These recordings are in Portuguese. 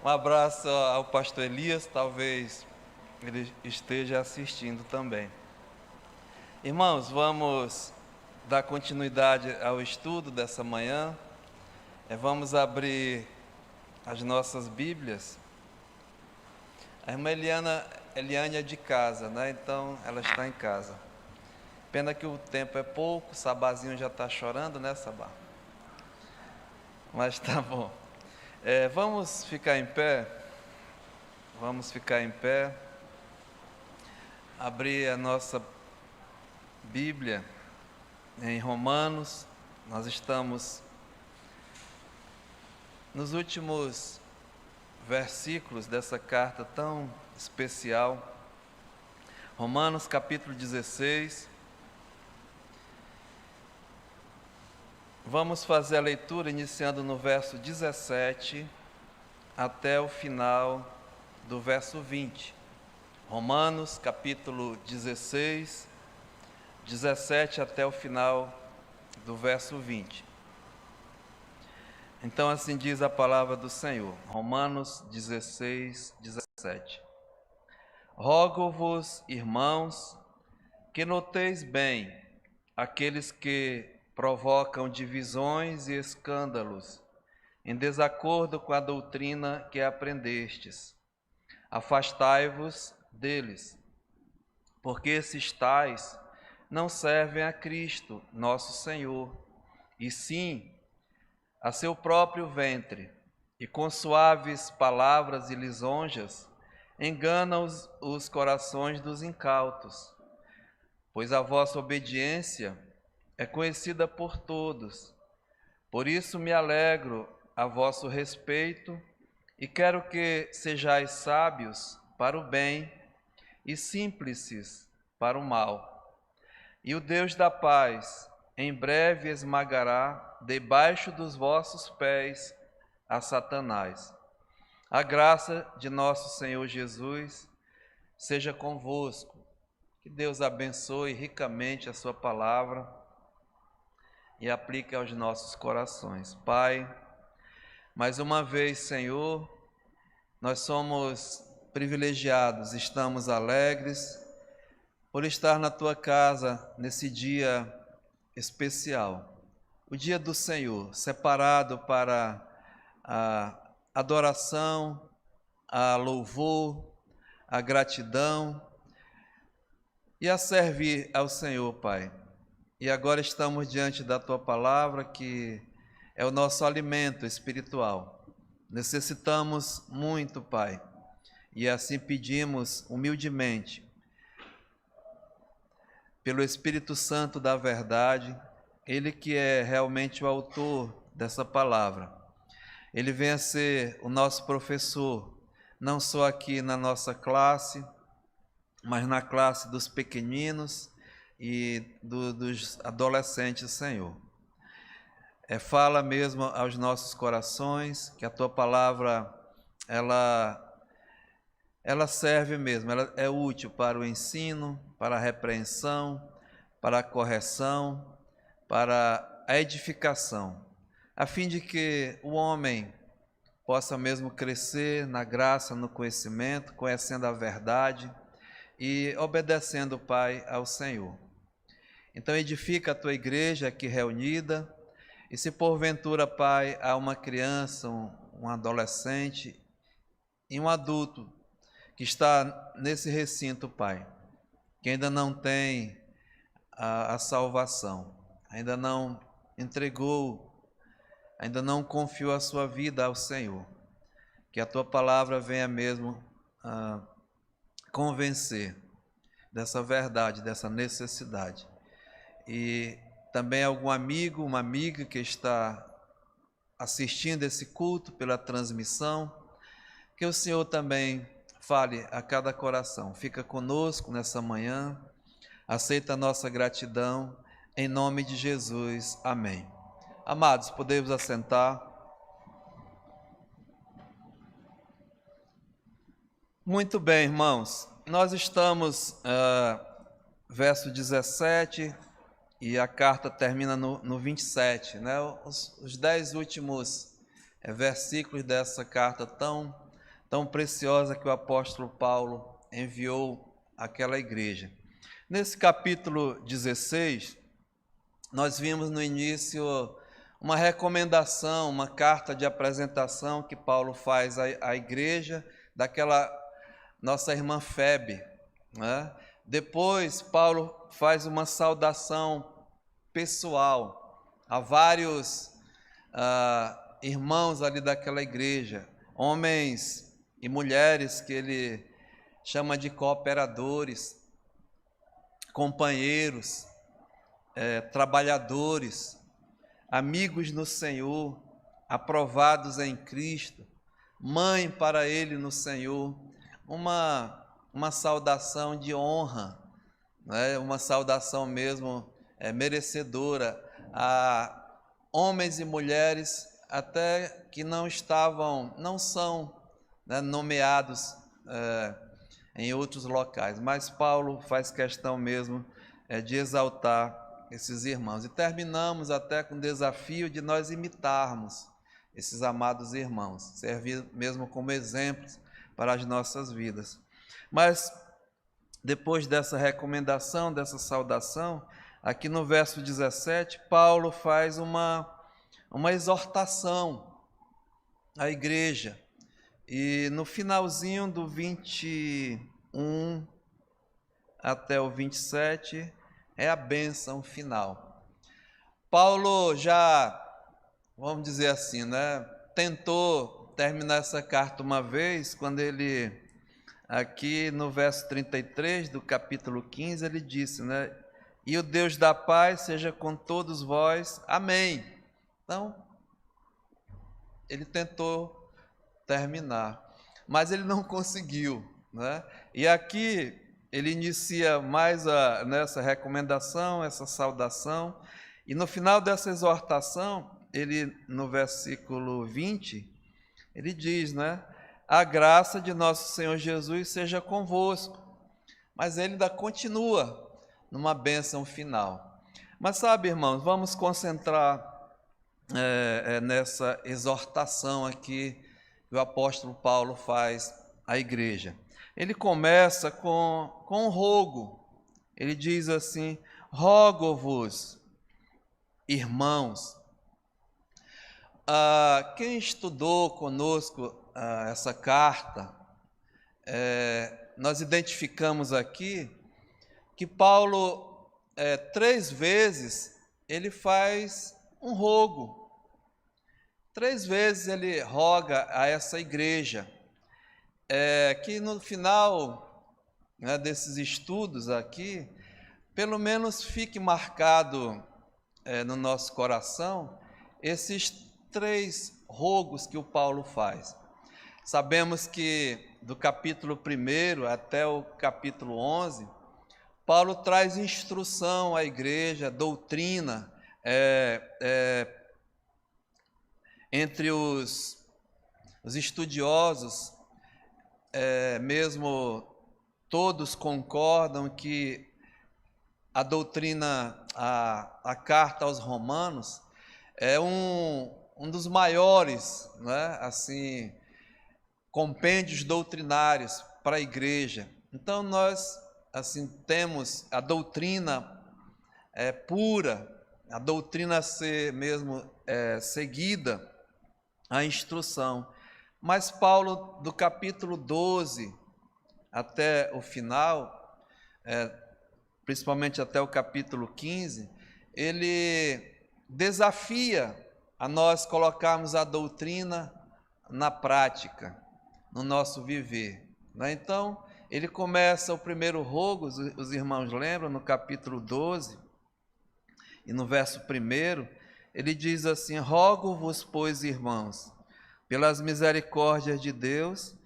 Um abraço ao pastor Elias, talvez ele esteja assistindo também. Irmãos, vamos dar continuidade ao estudo dessa manhã. Vamos abrir as nossas Bíblias. A irmã Eliane é de casa, né? Então ela está em casa. Pena que o tempo é pouco, Sabazinho já está chorando, né, Sabá? Mas tá bom. Vamos ficar em pé. Vamos ficar em pé. Abrir a nossa Bíblia em Romanos. Nós estamos nos últimos versículos dessa carta tão especial. Romanos capítulo 16. Vamos fazer a leitura iniciando no verso 17 até o final do verso 20. Romanos capítulo 16, 17 até o final do verso 20. Então assim diz a palavra do Senhor. Romanos 16, 17. Rogo-vos, irmãos, que noteis bem aqueles que provocam divisões e escândalos, em desacordo com a doutrina que aprendestes. Afastai-vos deles, porque esses tais não servem a Cristo, nosso Senhor, e sim a seu próprio ventre, e com suaves palavras e lisonjas enganam os corações dos incautos. Pois a vossa obediência é conhecida por todos. Por isso me alegro a vosso respeito e quero que sejais sábios para o bem e simples para o mal. E o Deus da paz em breve esmagará debaixo dos vossos pés a Satanás. A graça de nosso Senhor Jesus seja convosco. Que Deus abençoe ricamente a sua palavra e aplique aos nossos corações. Pai, mais uma vez, Senhor, nós somos privilegiados, estamos alegres por estar na Tua casa nesse dia especial, o dia do Senhor, separado para a adoração, a louvor, a gratidão e a servir ao Senhor, Pai. E agora estamos diante da Tua palavra, que é o nosso alimento espiritual. Necessitamos muito, Pai, e assim pedimos humildemente, pelo Espírito Santo da verdade, Ele que é realmente o autor dessa palavra. Ele vem a ser o nosso professor, não só aqui na nossa classe, mas na classe dos pequeninos e dos adolescentes, Senhor. Fala mesmo aos nossos corações, que a Tua palavra, ela serve mesmo, ela é útil para o ensino, para a repreensão, para a correção, para a edificação, a fim de que o homem possa mesmo crescer na graça, no conhecimento, conhecendo a verdade e obedecendo, Pai, ao Senhor. Então edifica a Tua igreja aqui reunida, e se porventura, Pai, há uma criança, um adolescente e um adulto que está nesse recinto, Pai, que ainda não tem a salvação, ainda não entregou, ainda não confiou a sua vida ao Senhor, que a Tua palavra venha mesmo convencer dessa verdade, dessa necessidade. E também algum amigo, uma amiga que está assistindo esse culto pela transmissão, que o Senhor também fale a cada coração. Fica conosco nessa manhã, aceita a nossa gratidão, em nome de Jesus. Amém. Amados, podemos assentar. Muito bem, irmãos. Nós estamos, verso 17, e a carta termina no 27, né? Os 10 últimos versículos dessa carta tão tão preciosa que o apóstolo Paulo enviou àquela igreja. Nesse capítulo 16, nós vimos no início uma recomendação, uma carta de apresentação que Paulo faz à igreja daquela nossa irmã Febe, né? Depois, Paulo faz uma saudação pessoal a vários irmãos ali daquela igreja, homens e mulheres que ele chama de cooperadores, companheiros, trabalhadores, amigos no Senhor, aprovados em Cristo, mãe para ele no Senhor, uma saudação de honra, né? Uma saudação mesmo merecedora a homens e mulheres até que não são, né, nomeados em outros locais, mas Paulo faz questão mesmo de exaltar esses irmãos. E terminamos até com o desafio de nós imitarmos esses amados irmãos, servir mesmo como exemplos para as nossas vidas. Mas depois dessa recomendação, dessa saudação, aqui no verso 17, Paulo faz uma exortação à igreja. E no finalzinho do 21 até o 27 é a bênção final. Paulo já, vamos dizer assim, né, tentou terminar essa carta uma vez, quando ele, aqui no verso 33 do capítulo 15, ele disse, né, e o Deus da paz seja com todos vós, amém. Então, ele tentou terminar, mas ele não conseguiu, né? E aqui ele inicia mais nessa recomendação, essa saudação, e no final dessa exortação, ele no versículo 20, ele diz, né? A graça de nosso Senhor Jesus seja convosco. Mas ele ainda continua numa bênção final. Mas sabe, irmãos, vamos concentrar nessa exortação aqui que o apóstolo Paulo faz à igreja. Ele começa com um rogo. Ele diz assim, rogo-vos, irmãos. Quem estudou conosco essa carta, nós identificamos aqui que Paulo, 3 vezes, ele faz um rogo. 3 vezes ele roga a essa igreja, que no final, né, desses estudos aqui, pelo menos fique marcado no nosso coração esses 3 rogos que o Paulo faz. Sabemos que do capítulo 1 até o capítulo 11, Paulo traz instrução à igreja, doutrina, entre os estudiosos, mesmo todos concordam que a doutrina, a carta aos Romanos, é um dos maiores, né, assim, compêndios doutrinários para a igreja. Então nós assim temos a doutrina pura, a doutrina a ser mesmo seguida, a instrução. Mas Paulo, do capítulo 12 até o final, principalmente até o capítulo 15, ele desafia a nós colocarmos a doutrina na prática, no nosso viver, né? Então, ele começa o primeiro rogo, os irmãos lembram, no capítulo 12, e no verso 1, ele diz assim, rogo-vos, pois, irmãos, pelas misericórdias de Deus,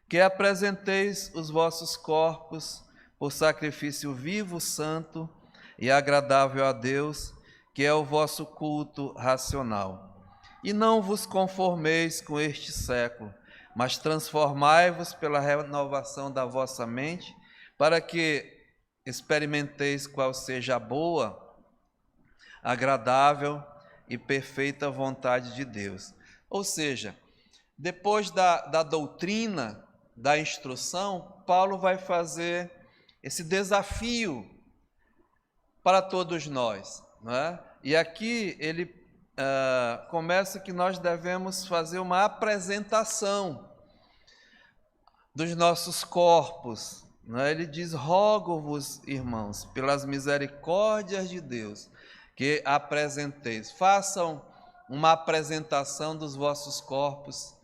que apresenteis os vossos corpos por sacrifício vivo, santo e agradável a Deus, que é o vosso culto racional. E não vos conformeis com este século, mas transformai-vos pela renovação da vossa mente, para que experimenteis qual seja a boa, agradável e perfeita vontade de Deus. Ou seja, depois da doutrina, da instrução, Paulo vai fazer esse desafio para todos nós, né? E aqui ele começa que nós devemos fazer uma apresentação dos nossos corpos, né? Ele diz: rogo-vos, irmãos, pelas misericórdias de Deus, que apresenteis, façam uma apresentação dos vossos corpos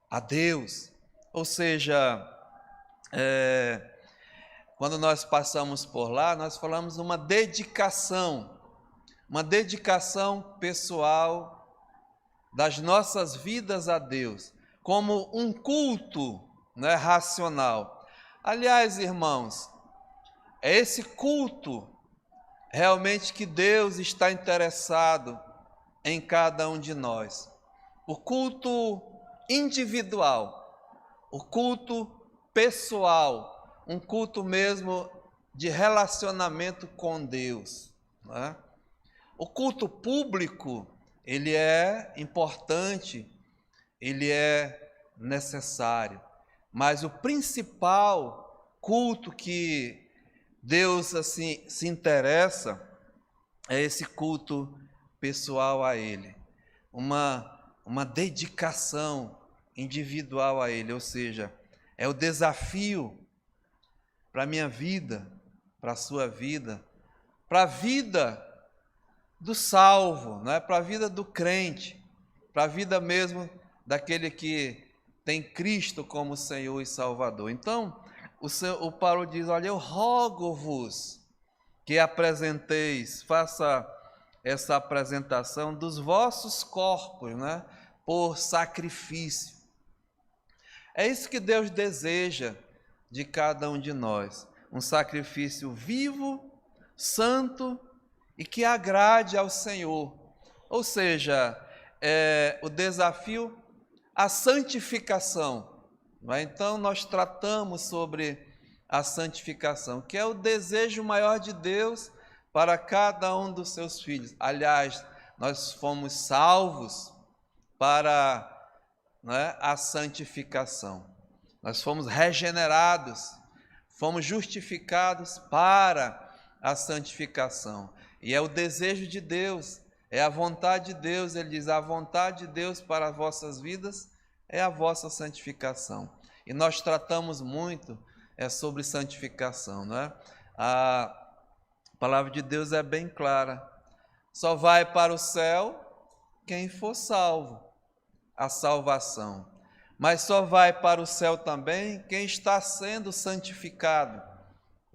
a Deus. Ou seja, quando nós passamos por lá, nós falamos uma dedicação pessoal das nossas vidas a Deus, como um culto, né, racional. Aliás, irmãos, é esse culto realmente que Deus está interessado em cada um de nós. O culto individual, o culto pessoal, um culto mesmo de relacionamento com Deus, né? O culto público, ele é importante, ele é necessário, mas o principal culto que Deus assim se interessa é esse culto pessoal a Ele, uma dedicação individual a Ele, ou seja, é o desafio para a minha vida, para a sua vida, para a vida do salvo, né? Para a vida do crente, para a vida mesmo daquele que tem Cristo como Senhor e Salvador. Então, o Paulo diz: olha, eu rogo-vos que apresenteis, faça essa apresentação dos vossos corpos, né? Por sacrifício. É isso que Deus deseja de cada um de nós, um sacrifício vivo, santo e que agrade ao Senhor. Ou seja, o desafio à santificação. Então, nós tratamos sobre a santificação, que é o desejo maior de Deus para cada um dos seus filhos. Aliás, nós fomos salvos para, né, a santificação. Nós fomos regenerados, fomos justificados para a santificação. E é o desejo de Deus, é a vontade de Deus. Ele diz: a vontade de Deus para as vossas vidas é a vossa santificação. E nós tratamos muito sobre santificação, não é? A palavra de Deus é bem clara: só vai para o céu quem for salvo, a salvação. Mas só vai para o céu também quem está sendo santificado,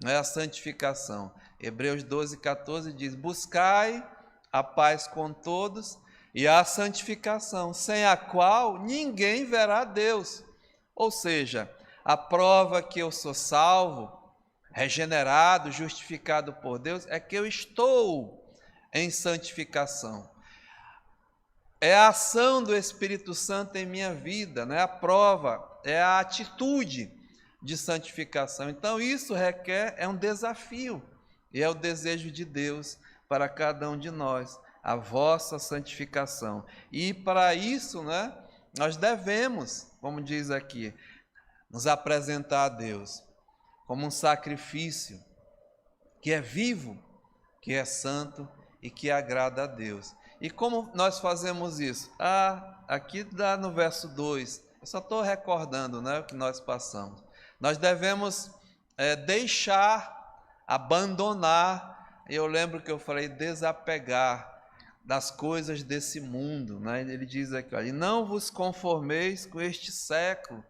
não é? A santificação. Hebreus 12:14 diz: buscai a paz com todos e a santificação, sem a qual ninguém verá Deus. Ou seja, a prova que eu sou salvo, regenerado, justificado por Deus, é que eu estou em santificação. É a ação do Espírito Santo em minha vida, né? A prova, é a atitude de santificação. Então, isso é um desafio, e é o desejo de Deus para cada um de nós, a vossa santificação. E para isso, né, nós devemos, como diz aqui, nos apresentar a Deus como um sacrifício que é vivo, que é santo e que agrada a Deus. E como nós fazemos isso? Aqui dá no verso 2, eu só estou recordando, né, o que nós passamos. Nós devemos deixar, abandonar, eu lembro que eu falei desapegar das coisas desse mundo, né? Ele diz aqui: olha, e não vos conformeis com este século,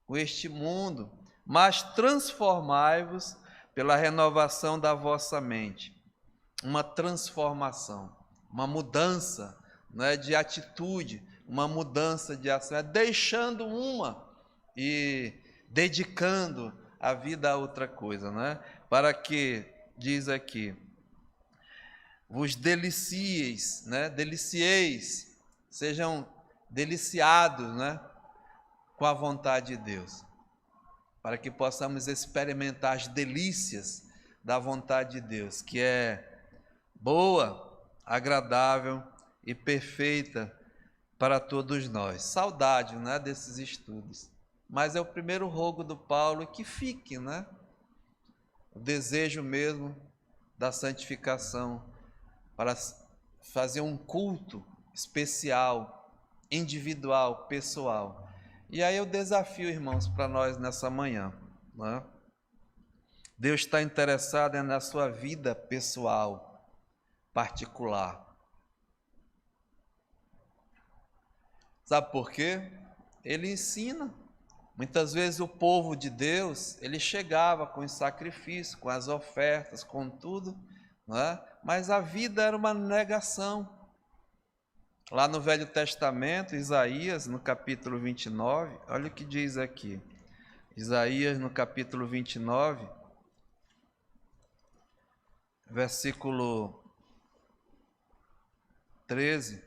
com este mundo, mas transformai-vos pela renovação da vossa mente. Uma transformação, uma mudança, né, de atitude, uma mudança de ação, deixando uma e dedicando a vida a outra coisa, né? Para que, diz aqui, vos delicieis, né? Delicieis, sejam deliciados, né, com a vontade de Deus, para que possamos experimentar as delícias da vontade de Deus, que é boa, agradável e perfeita para todos nós. Saudade, né, desses estudos. mas é o primeiro rogo do Paulo que fique, né? O desejo mesmo da santificação, para fazer um culto especial, individual, pessoal. E aí eu desafio, irmãos, para nós nessa manhã, né? Deus está interessado na sua vida pessoal, particular. Sabe por quê? Ele ensina. Muitas vezes o povo de Deus, ele chegava com os sacrifícios, com as ofertas, com tudo, não é? Mas a vida era uma negação. Lá no Velho Testamento, Isaías, no capítulo 29, olha o que diz aqui. Isaías, no capítulo 29, versículo 13.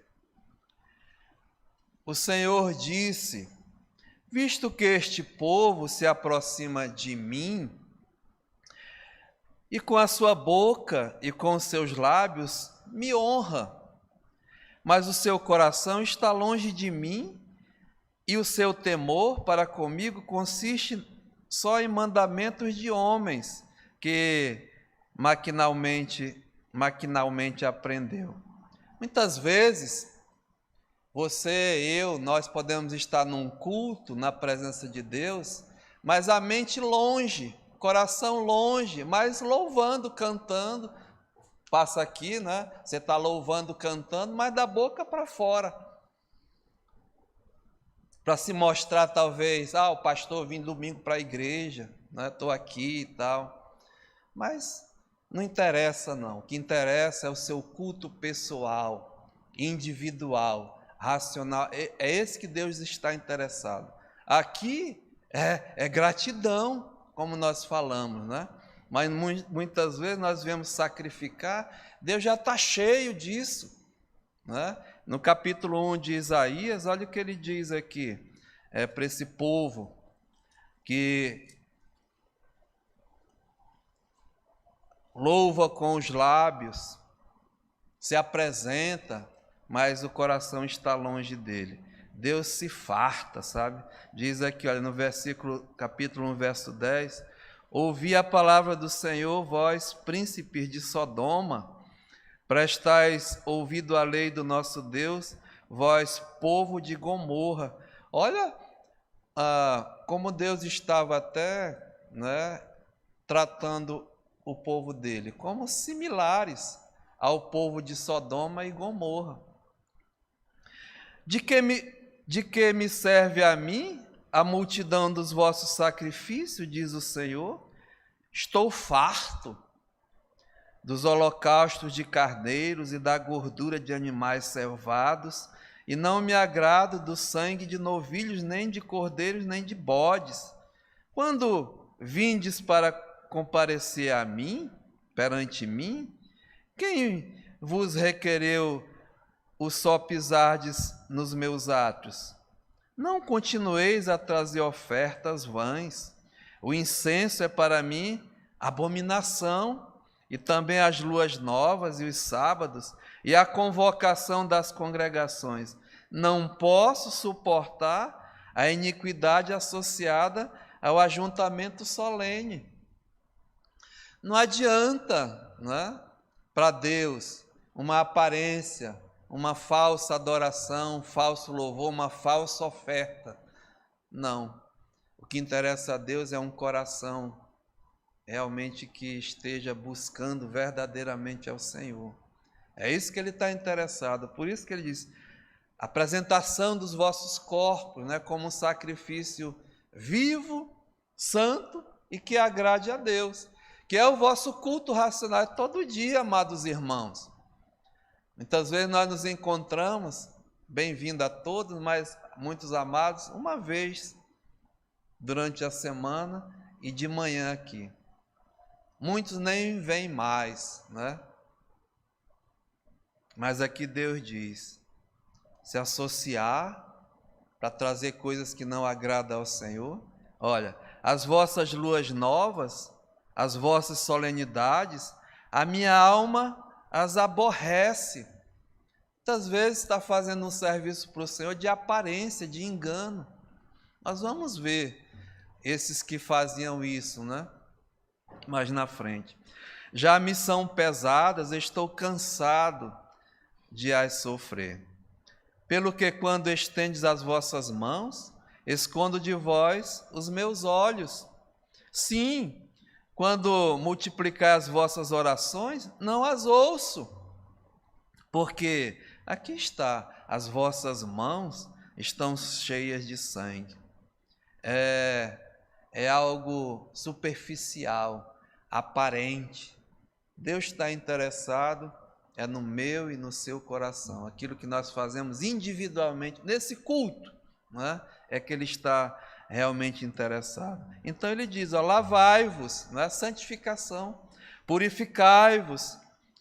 O Senhor disse: visto que este povo se aproxima de mim, e com a sua boca e com os seus lábios me honra, mas o seu coração está longe de mim, e o seu temor para comigo consiste só em mandamentos de homens, que maquinalmente aprendeu. Muitas vezes, nós podemos estar num culto, na presença de Deus, mas a mente longe, coração longe, mas louvando, cantando. Passa aqui, né? Você está louvando, cantando, mas da boca para fora. Para se mostrar, talvez, o pastor vim domingo para a igreja, né? Estou aqui e tal. Mas não interessa, não. O que interessa é o seu culto pessoal, individual, racional. É esse que Deus está interessado. Aqui é gratidão, como nós falamos, né? Mas muitas vezes nós vemos sacrificar, Deus já está cheio disso, né? No capítulo 1 de Isaías, olha o que ele diz aqui, para esse povo que louva com os lábios, se apresenta, mas o coração está longe dele. Deus se farta, sabe? Diz aqui, olha, no capítulo 1, verso 10, ouvi a palavra do Senhor, vós, príncipes de Sodoma, prestais ouvido à lei do nosso Deus, vós, povo de Gomorra. Olha como Deus estava até, né, tratando o povo dele como similares ao povo de Sodoma e Gomorra. De que me serve a mim a multidão dos vossos sacrifícios, diz o Senhor? Estou farto dos holocaustos de carneiros e da gordura de animais cevados, e não me agrado do sangue de novilhos, nem de cordeiros, nem de bodes. Quando vindes para comparecer a mim, perante mim, quem vos requereu o só pisardes nos meus átrios? Não continueis a trazer ofertas vãs. O incenso é para mim abominação, e também as luas novas e os sábados, e a convocação das congregações. Não posso suportar a iniquidade associada ao ajuntamento solene. Não adianta, né, para Deus uma aparência, uma falsa adoração, um falso louvor, uma falsa oferta. Não. O que interessa a Deus é um coração realmente que esteja buscando verdadeiramente ao Senhor. É isso que ele está interessado. Por isso que ele diz, apresentação dos vossos corpos, né, como um sacrifício vivo, santo e que agrade a Deus, que é o vosso culto racional todo dia, amados irmãos. Muitas vezes nós nos encontramos, bem-vindo a todos, mas muitos amados, uma vez durante a semana e de manhã aqui. Muitos nem vêm mais, né? Mas aqui Deus diz, se associar para trazer coisas que não agradam ao Senhor. Olha, as vossas luas novas, as vossas solenidades, a minha alma as aborrece. Muitas vezes está fazendo um serviço para o Senhor de aparência, de engano. Nós vamos ver esses que faziam isso, né? Mais na frente. Já me são pesadas, estou cansado de as sofrer. Pelo que quando estendes as vossas mãos, escondo de vós os meus olhos. Sim, quando multiplicai as vossas orações, não as ouço. Porque aqui está, as vossas mãos estão cheias de sangue. É algo superficial, aparente. Deus está interessado no meu e no seu coração. Aquilo que nós fazemos individualmente nesse culto, né, é que Ele está realmente interessado. Então Ele diz, lavai-vos, né, santificação, purificai-vos,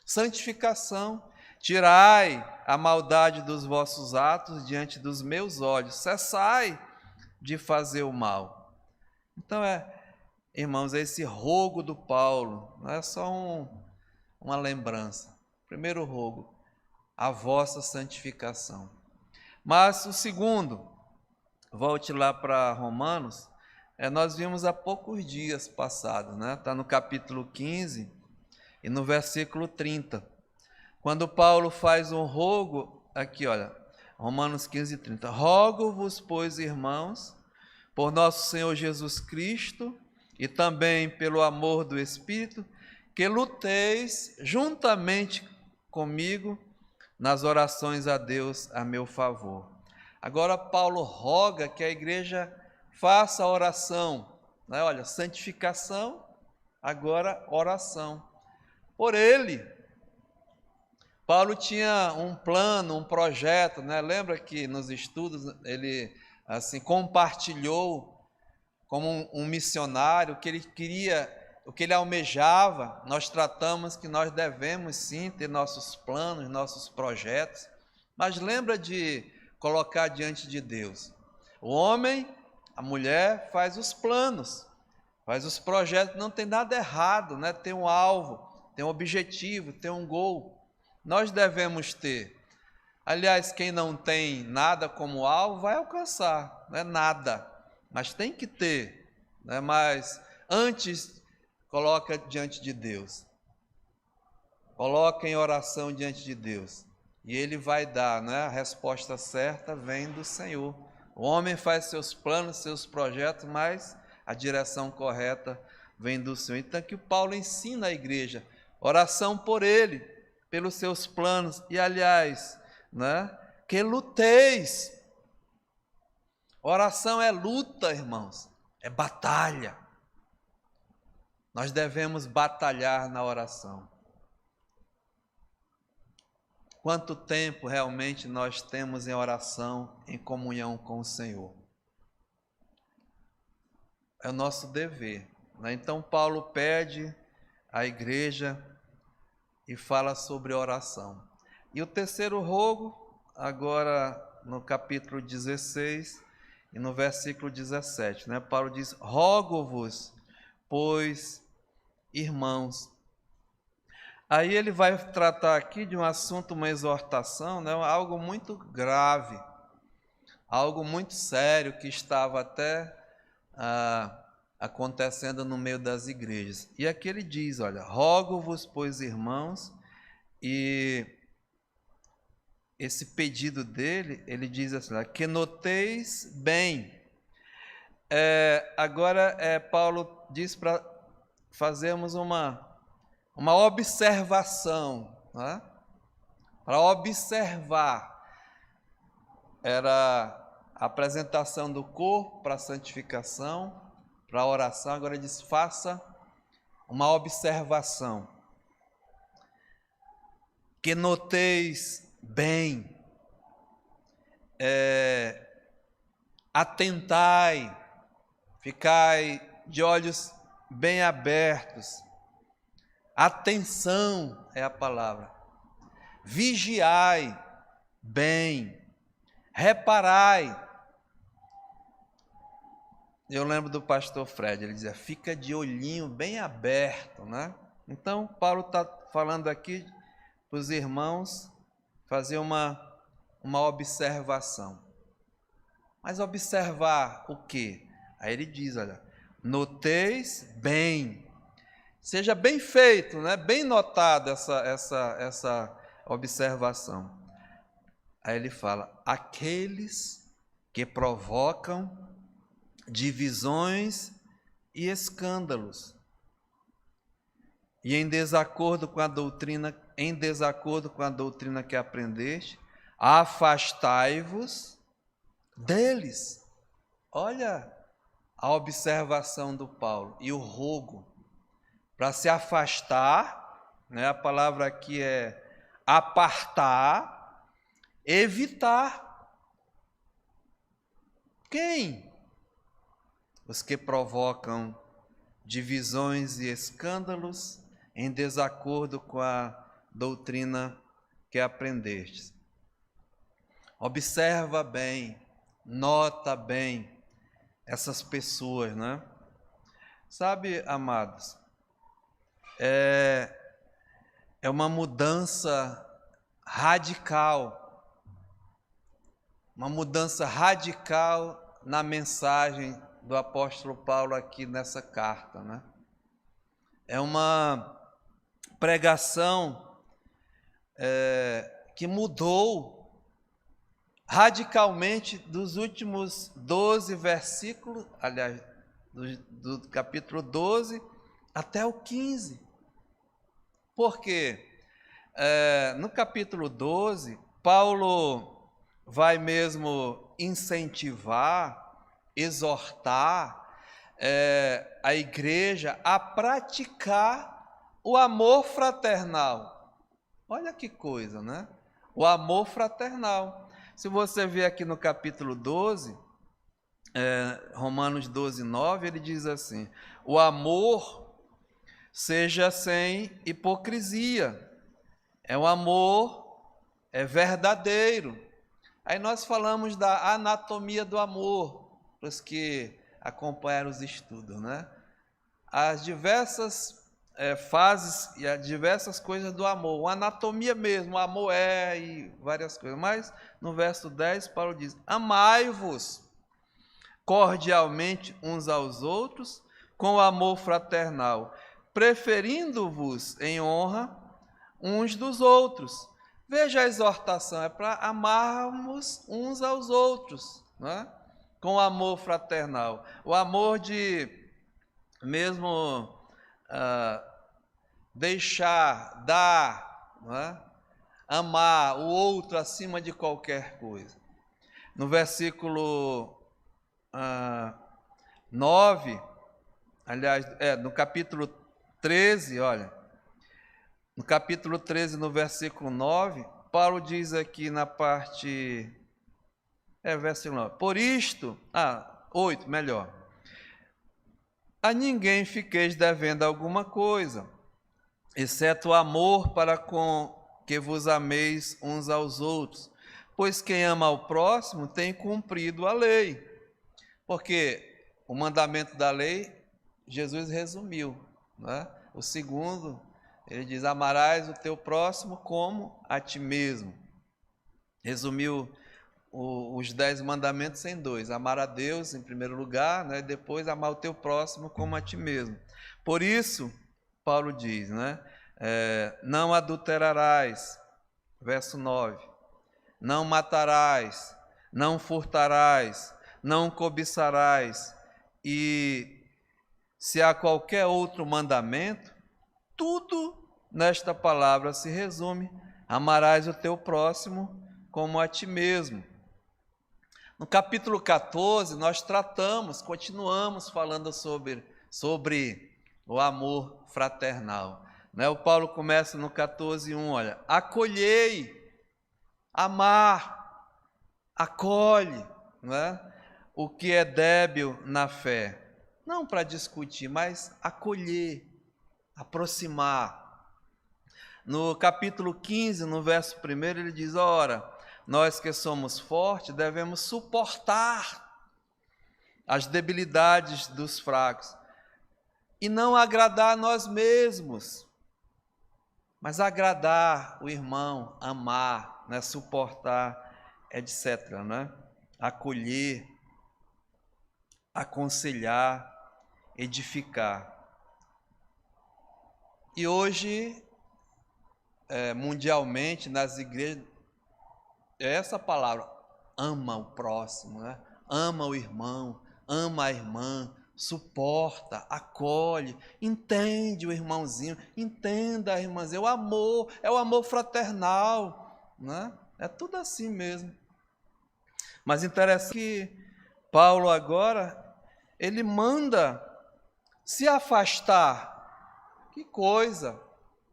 santificação, tirai a maldade dos vossos atos diante dos meus olhos, cessai de fazer o mal. Então irmãos, esse rogo do Paulo não é só uma lembrança. Primeiro rogo, a vossa santificação. Mas o segundo, volte lá para Romanos, nós vimos há poucos dias passados, né? Está no capítulo 15 e no versículo 30. Quando Paulo faz um rogo, aqui olha, Romanos 15, 30. Rogo-vos, pois, irmãos, por nosso Senhor Jesus Cristo e também pelo amor do Espírito, que luteis juntamente comigo nas orações a Deus a meu favor. Agora Paulo roga que a igreja faça a oração, né? Olha, santificação, agora oração. Por ele, Paulo tinha um plano, um projeto, né? Lembra que nos estudos ele assim compartilhou como um missionário o que ele queria, o que ele almejava. Nós tratamos que nós devemos sim ter nossos planos, nossos projetos, mas lembra de colocar diante de Deus. O homem, a mulher faz os planos, faz os projetos, não tem nada errado, né? Tem um alvo, tem um objetivo, tem um gol. Nós devemos ter. Aliás, quem não tem nada como alvo vai alcançar, não é nada, mas tem que ter, né? Mas antes, coloca diante de Deus, coloca em oração diante de Deus, e Ele vai dar, né? A resposta certa vem do Senhor. O homem faz seus planos, seus projetos, mas a direção correta vem do Senhor. Então que o Paulo ensina à igreja, oração por ele, pelos seus planos, e aliás, né, que luteis. Oração é luta, irmãos, é batalha. Nós devemos batalhar na oração. Quanto tempo realmente nós temos em oração, em comunhão com o Senhor? É o nosso dever, né? Então Paulo pede à igreja e fala sobre oração. E o terceiro rogo, agora no capítulo 16 e no versículo 17, né? Paulo diz, rogo-vos, pois, irmãos. Aí ele vai tratar aqui de um assunto, uma exortação, né? Algo muito grave, algo muito sério que estava até acontecendo no meio das igrejas. E aqui ele diz, olha, rogo-vos, pois, irmãos, e esse pedido dele, ele diz assim, que noteis bem. Agora Paulo diz para fazermos uma observação, né? Para observar, era a apresentação do corpo para a santificação, para a oração. Agora ele diz, faça uma observação, que noteis bem, atentai, ficai de olhos bem abertos, atenção é a palavra, vigiai bem, reparai. Eu lembro do pastor Fred, ele dizia, fica de olhinho bem aberto, né? Então, Paulo está falando aqui para os irmãos fazer uma observação. Mas observar o quê? Aí ele diz, olha, noteis bem. Seja bem feito, né? Bem notado essa observação. Aí ele fala, aqueles que provocam divisões e escândalos, e em desacordo com a doutrina que aprendeste, afastai-vos deles. Olha a observação do Paulo e o rogo para se afastar, né? A palavra aqui é apartar, evitar. Quem? Os que provocam divisões e escândalos em desacordo com a doutrina que aprendestes. Observa bem, nota bem essas pessoas, né? Sabe, amados, é uma mudança radical, na mensagem do apóstolo Paulo aqui nessa carta, né? É uma pregação que mudou radicalmente dos últimos 12 versículos, aliás, do capítulo 12 até o 15. Por quê? No capítulo 12, Paulo vai mesmo incentivar, exortar a igreja a praticar o amor fraternal. Olha que coisa, né? O amor fraternal. Se você ver aqui no capítulo 12, Romanos 12, 9, ele diz assim, o amor seja sem hipocrisia, é um amor verdadeiro. Aí nós falamos da anatomia do amor, para os que acompanharam os estudos, né? As diversas fases e as diversas coisas do amor, a anatomia mesmo, o amor e várias coisas. Mas no verso 10, Paulo diz, amai-vos cordialmente uns aos outros, com amor fraternal, preferindo-vos em honra uns dos outros. Veja a exortação, é para amarmos uns aos outros, né? Com amor fraternal. O amor de mesmo deixar, dar, né? Amar o outro acima de qualquer coisa. No versículo 9, aliás, no capítulo 13, olha, no capítulo 13, no versículo 9, Paulo diz aqui na parte, versículo 9, por isto, 8, melhor, a ninguém fiqueis devendo alguma coisa, exceto o amor para com que vos ameis uns aos outros, pois quem ama ao próximo tem cumprido a lei. Porque o mandamento da lei, Jesus resumiu, né? O segundo, ele diz, amarás o teu próximo como a ti mesmo. Resumiu os 10 mandamentos em 2, amar a Deus em primeiro lugar, né? Depois amar o teu próximo como a ti mesmo. Por isso, Paulo diz, né? Não adulterarás, verso 9, não matarás, não furtarás, não cobiçarás, e se há qualquer outro mandamento, tudo nesta palavra se resume, amarás o teu próximo como a ti mesmo. No capítulo 14, nós continuamos falando sobre o amor fraternal. Né? O Paulo começa no 14:1, olha, acolhei, amar, acolhe, né? O que é débil na fé. Não para discutir, mas acolher, aproximar. No capítulo 15, no verso 1, ele diz, ora, nós que somos fortes devemos suportar as debilidades dos fracos e não agradar a nós mesmos, mas agradar o irmão, amar, né, suportar, etc., né? Acolher. aconselhar, edificar. E hoje, mundialmente, nas igrejas, é essa palavra, ama o próximo, né? Ama o irmão, ama a irmã, suporta, acolhe, entende o irmãozinho, entenda a irmãzinha, é o amor fraternal, né? É tudo assim mesmo. Mas interessante que Paulo agora, ele manda se afastar. Que coisa!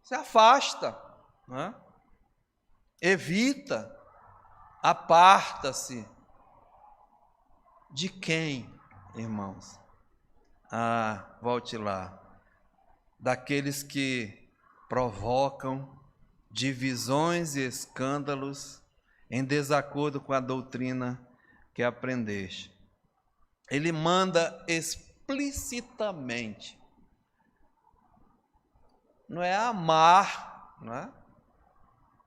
Se afasta, né? Evita, aparta-se. De quem, irmãos? Volte lá. Daqueles que provocam divisões e escândalos em desacordo com a doutrina que aprendeste. Ele manda explicitamente. Não é amar, não é?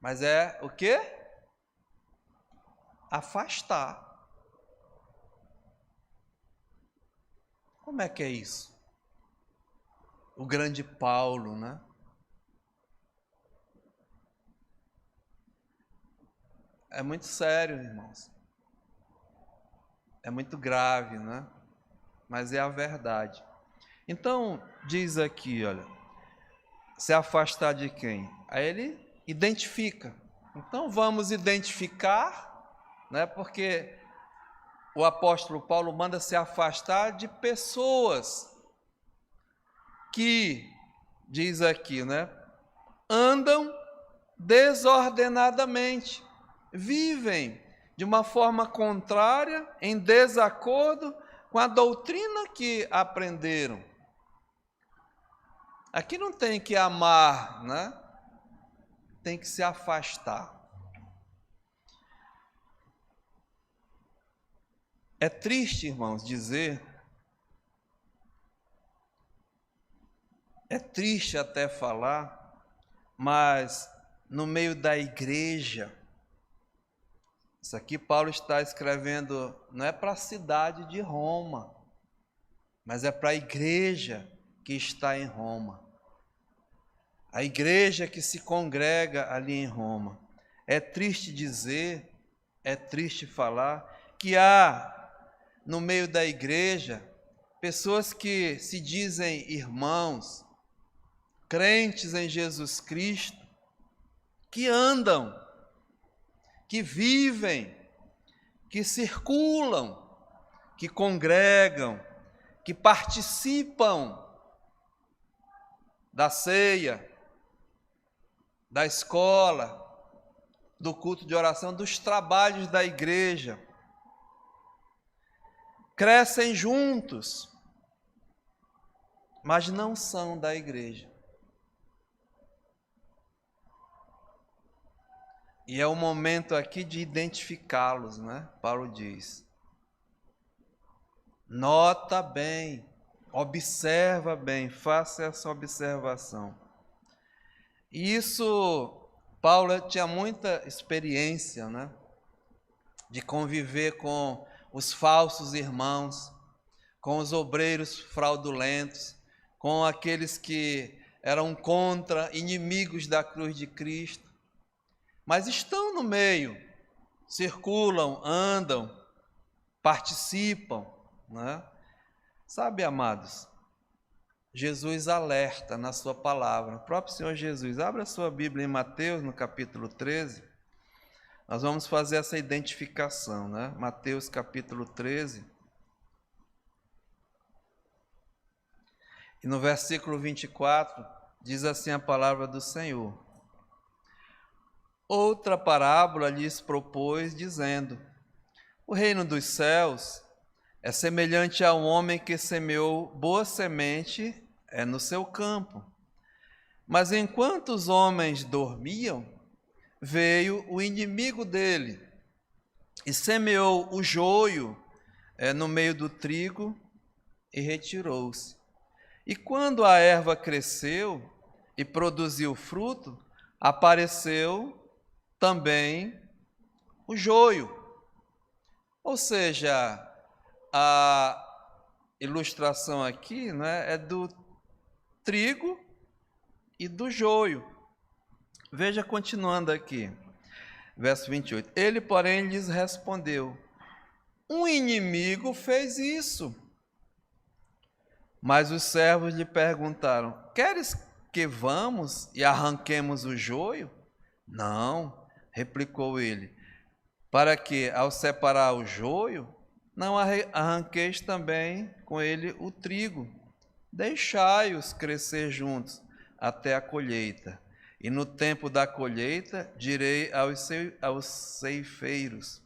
Mas é o quê? Afastar. Como é que é isso? O grande Paulo, né? É muito sério, irmãos. É muito grave, né? Mas é a verdade. Então, diz aqui, olha, se afastar de quem? Aí ele identifica. Então, vamos identificar, né? Porque o apóstolo Paulo manda se afastar de pessoas que, diz aqui, né? Andam desordenadamente, vivem de uma forma contrária, em desacordo com a doutrina que aprenderam. Aqui não tem que amar, né? Tem que se afastar. É triste, irmãos, dizer, é triste até falar, mas no meio da igreja, isso aqui Paulo está escrevendo, não é para a cidade de Roma, mas é para a igreja que está em Roma. A igreja que se congrega ali em Roma. É triste dizer, é triste falar, que há no meio da igreja pessoas que se dizem irmãos, crentes em Jesus Cristo, que andam, que vivem, que circulam, que congregam, que participam da ceia, da escola, do culto de oração, dos trabalhos da igreja. Crescem juntos, mas não são da igreja. E é o momento aqui de identificá-los, né? Paulo diz. Nota bem, observa bem, faça essa observação. E isso, Paulo tinha muita experiência, né? De conviver com os falsos irmãos, com os obreiros fraudulentos, com aqueles que eram contra, inimigos da cruz de Cristo. Mas estão no meio, circulam, andam, participam, né? Sabe, amados, Jesus alerta na sua palavra, o próprio Senhor Jesus. Abra a sua Bíblia em Mateus, no capítulo 13. Nós vamos fazer essa identificação, né? Mateus, capítulo 13. E no versículo 24, diz assim a palavra do Senhor. Outra parábola lhes propôs, dizendo: o reino dos céus é semelhante a um homem que semeou boa semente no seu campo. Mas enquanto os homens dormiam, veio o inimigo dele e semeou o joio no meio do trigo e retirou-se. E quando a erva cresceu e produziu fruto, apareceu também o joio. Ou seja, ilustração aqui, né, é do trigo e do joio. Veja continuando aqui, verso 28. Ele, porém, lhes respondeu: um inimigo fez isso. Mas os servos lhe perguntaram: queres que vamos e arranquemos o joio? Não, replicou ele, para que, ao separar o joio, não arranqueis também com ele o trigo. Deixai-os crescer juntos até a colheita. E no tempo da colheita direi aos ceifeiros: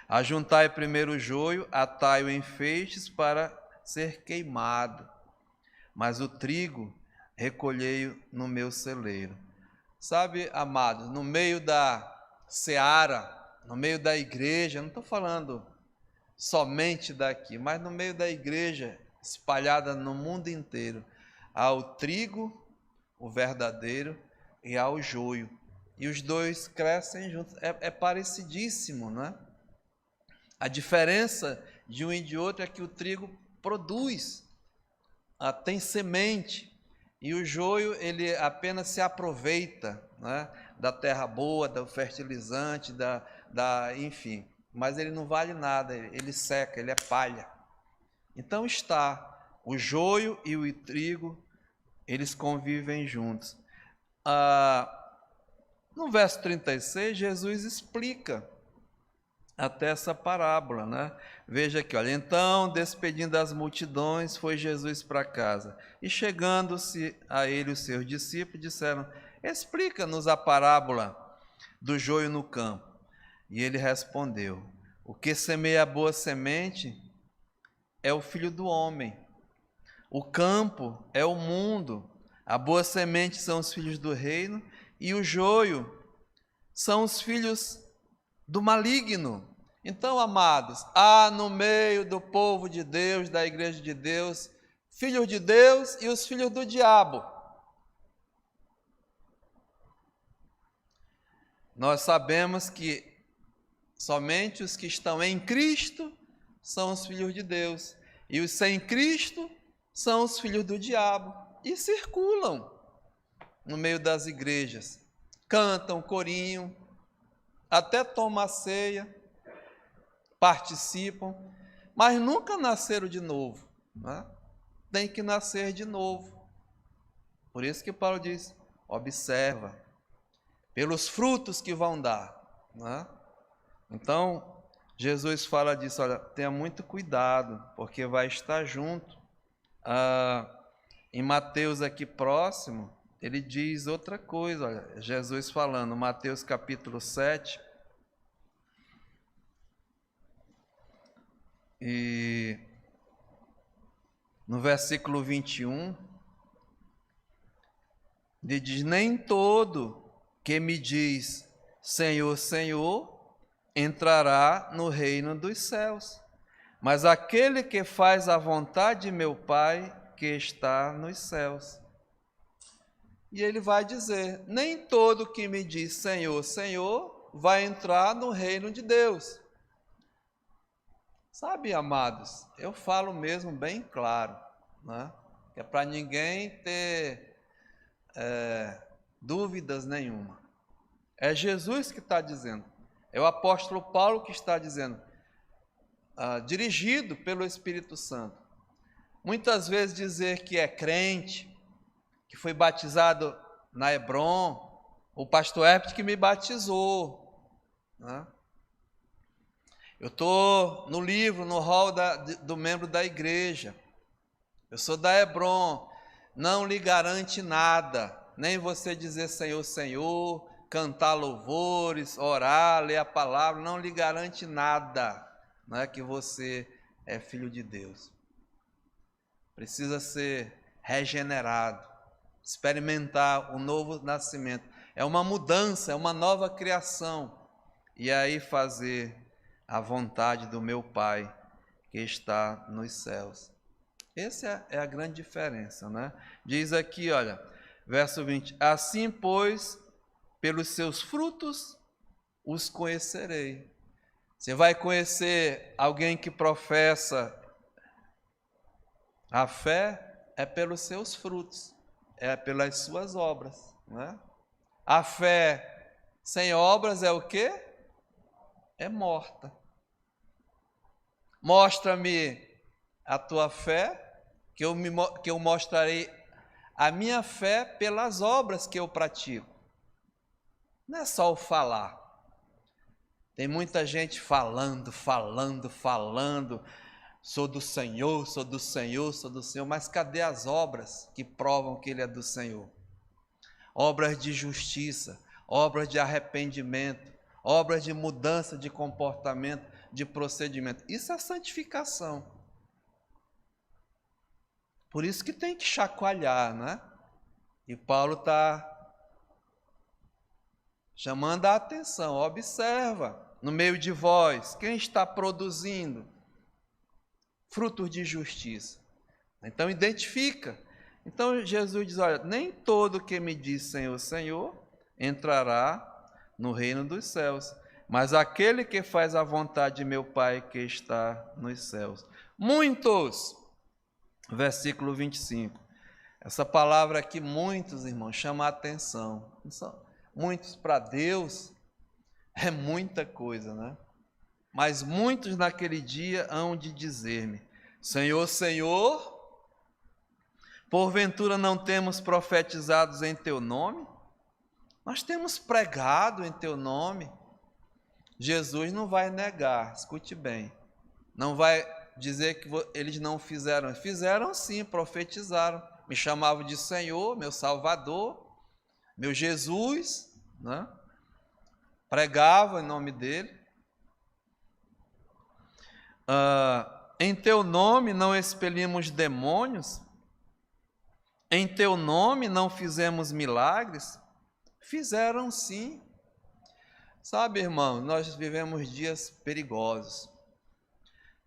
ajuntai primeiro o joio, atai-o em feixes para ser queimado, mas o trigo recolhei-o no meu celeiro. Sabe, amados, no meio da seara, no meio da igreja, não estou falando somente daqui, mas no meio da igreja, espalhada no mundo inteiro, há o trigo, o verdadeiro, e há o joio. E os dois crescem juntos, é parecidíssimo, né? A diferença de um e de outro é que o trigo produz, tem semente, e o joio ele apenas se aproveita, né, da terra boa, do fertilizante, enfim, mas ele não vale nada, ele seca, ele é palha. Então está o joio e o trigo, eles convivem juntos. No verso 36, Jesus explica até essa parábola, né? Veja aqui, olha, então, despedindo as multidões, foi Jesus para casa. E chegando-se a ele os seus discípulos, disseram: explica-nos a parábola do joio no campo. E ele respondeu: o que semeia a boa semente é o Filho do Homem. O campo é o mundo. A boa semente são os filhos do reino, e o joio são os filhos do maligno. Então, amados, há no meio do povo de Deus, da igreja de Deus, filhos de Deus e os filhos do diabo. Nós sabemos que somente os que estão em Cristo são os filhos de Deus, e os sem Cristo são os filhos do diabo, e circulam no meio das igrejas, cantam corinho, até tomam a ceia, participam, mas nunca nasceram de novo, né? Tem que nascer de novo. Por isso que Paulo diz: observa, pelos frutos que vão dar, né? Então, Jesus fala disso, olha, tenha muito cuidado, porque vai estar junto. Em Mateus aqui próximo, ele diz outra coisa, olha, Jesus falando, Mateus capítulo 7, e no versículo 21, ele diz: nem todo que me diz Senhor, Senhor, entrará no reino dos céus, mas aquele que faz a vontade de meu Pai que está nos céus. E ele vai dizer: nem todo que me diz Senhor, Senhor, vai entrar no reino de Deus. Sabe, amados, eu falo mesmo bem claro, né? Que é para ninguém ter dúvidas nenhuma. É Jesus que está dizendo, é o apóstolo Paulo que está dizendo, dirigido pelo Espírito Santo. Muitas vezes dizer que é crente, que foi batizado na Hebron, o pastor Herbert que me batizou, né? Eu estou no livro, no hall do membro da igreja, eu sou da Hebron, não lhe garante nada, nem você dizer Senhor, Senhor, cantar louvores, orar, ler a palavra, não lhe garante nada, não é que você é filho de Deus. Precisa ser regenerado, experimentar o novo nascimento. É uma mudança, é uma nova criação. E aí fazer a vontade do meu Pai que está nos céus. Essa é a grande diferença, né? Diz aqui, olha, verso 20: assim, pois, pelos seus frutos os conhecerei. Você vai conhecer alguém que professa A fé é pelos seus frutos, é pelas suas obras, né? A fé sem obras é o quê? É morta. Mostra-me a tua fé, que eu mostrarei a minha fé pelas obras que eu pratico. Não é só o falar. Tem muita gente falando, sou do Senhor, sou do Senhor, sou do Senhor, mas cadê as obras que provam que Ele é do Senhor? Obras de justiça, obras de arrependimento, obras de mudança de comportamento, de procedimento. Isso é santificação. Por isso que tem que chacoalhar, né? E Paulo está chamando a atenção. Observa, no meio de vós, quem está produzindo frutos de justiça? Então identifica. Então Jesus diz, olha, nem todo que me diz Senhor, Senhor, entrará no reino dos céus, mas aquele que faz a vontade de meu Pai que está nos céus. Muitos, versículo 25. Essa palavra aqui, muitos, irmãos, chama a atenção. Muitos para Deus é muita coisa, né? Mas muitos naquele dia hão de dizer-me, Senhor, Senhor, porventura não temos profetizados em teu nome? Nós temos pregado em teu nome. Jesus não vai negar, escute bem, não vai dizer que eles não fizeram. Fizeram sim, profetizaram. Me chamavam de Senhor, meu Salvador, meu Jesus, né? Pregavam em nome dele. Em teu nome não expelimos demônios? Em teu nome não fizemos milagres? Fizeram sim. Sabe, irmão, nós vivemos dias perigosos.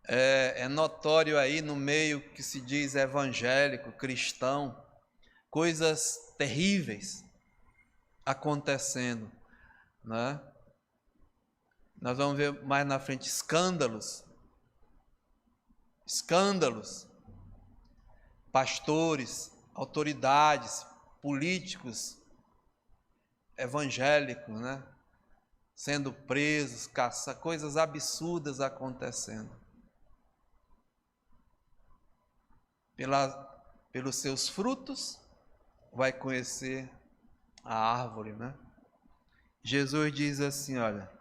É notório aí no meio que se diz evangélico, cristão, coisas terríveis acontecendo, né? Nós vamos ver mais na frente escândalos, pastores, autoridades, políticos evangélicos, né? Sendo presos, coisas absurdas acontecendo. Pelos seus frutos vai conhecer a árvore, né? Jesus diz assim, olha,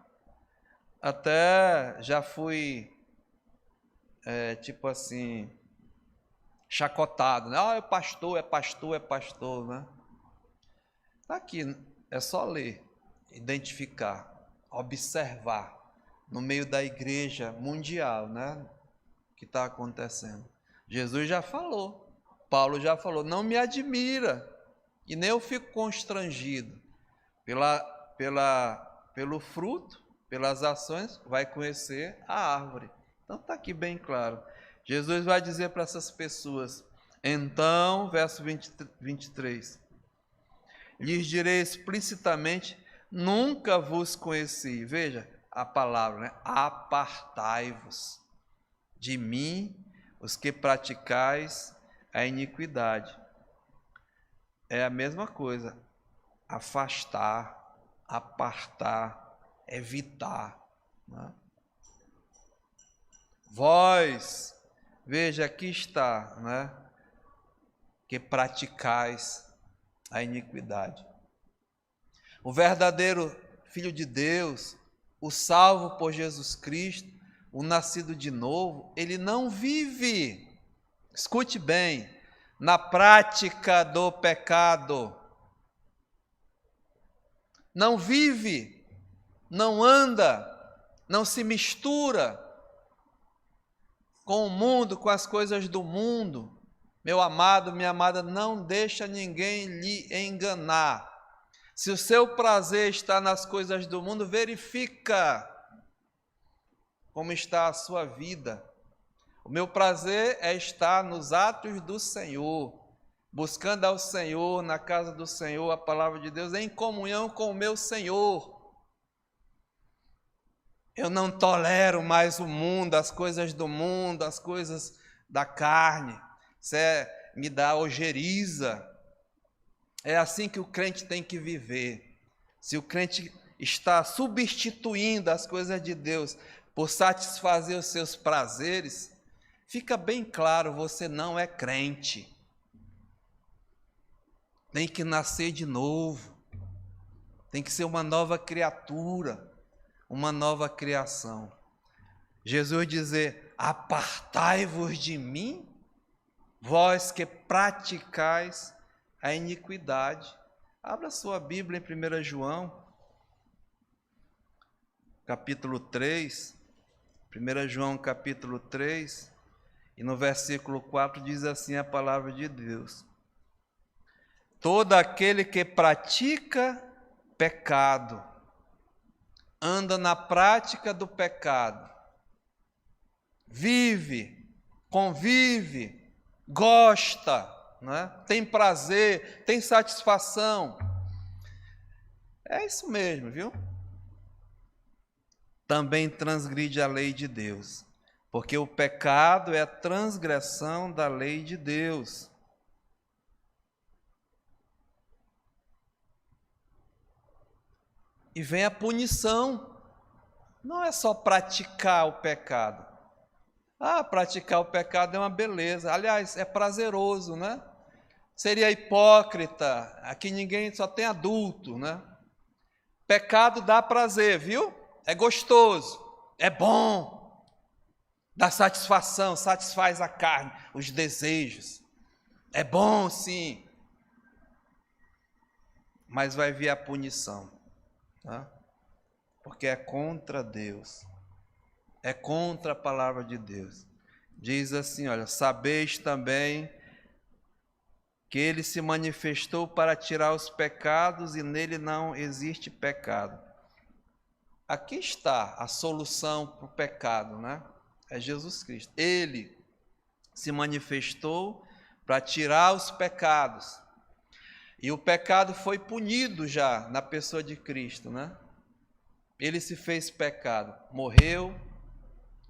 até já fui, tipo assim, chacotado, né? É pastor, né? Tá aqui, é só ler, identificar, observar no meio da igreja mundial, né? Que está acontecendo. Jesus já falou, Paulo já falou, não me admira e nem eu fico constrangido pelo fruto, pelas ações, vai conhecer a árvore. Então está aqui bem claro. Jesus vai dizer para essas pessoas, então, verso 23, lhes direi explicitamente, nunca vos conheci. Veja a palavra, né? Apartai-vos de mim, os que praticais a iniquidade. É a mesma coisa, afastar, apartar, evitar, né? Vós, veja, aqui está, né? Que praticais a iniquidade. O verdadeiro Filho de Deus, o salvo por Jesus Cristo, o nascido de novo, ele não vive, escute bem, na prática do pecado. Não vive, não anda, não se mistura com o mundo, com as coisas do mundo. Meu amado, minha amada, não deixa ninguém lhe enganar. Se o seu prazer está nas coisas do mundo, verifica como está a sua vida. O meu prazer é estar nos atos do Senhor, buscando ao Senhor, na casa do Senhor, a palavra de Deus, em comunhão com o meu Senhor. Eu não tolero mais o mundo, as coisas do mundo, as coisas da carne. me dá ojeriza. É assim que o crente tem que viver. Se o crente está substituindo as coisas de Deus por satisfazer os seus prazeres, fica bem claro, você não é crente. Tem que nascer de novo. Tem que ser uma nova criatura, uma nova criação. Jesus dizer: apartai-vos de mim, vós que praticais a iniquidade. Abra sua Bíblia em 1 João, capítulo 3. 1 João, capítulo 3, e no versículo 4 diz assim a palavra de Deus: todo aquele que pratica pecado, anda na prática do pecado, vive, convive, gosta, né? Tem prazer, tem satisfação. É isso mesmo, viu? Também transgride a lei de Deus, porque o pecado é a transgressão da lei de Deus. E vem a punição. Não é só praticar o pecado. Praticar o pecado é uma beleza. Aliás, é prazeroso, né? Seria hipócrita. Aqui ninguém, só tem adulto, né? Pecado dá prazer, viu? É gostoso, é bom. Dá satisfação, satisfaz a carne, os desejos. É bom, sim. Mas vai vir a punição. Tá? Porque é contra Deus, é contra a palavra de Deus. Diz assim, olha, sabeis também que ele se manifestou para tirar os pecados e nele não existe pecado. Aqui está a solução para o pecado, né? É Jesus Cristo. Ele se manifestou para tirar os pecados. E o pecado foi punido já na pessoa de Cristo, né? Ele se fez pecado, morreu,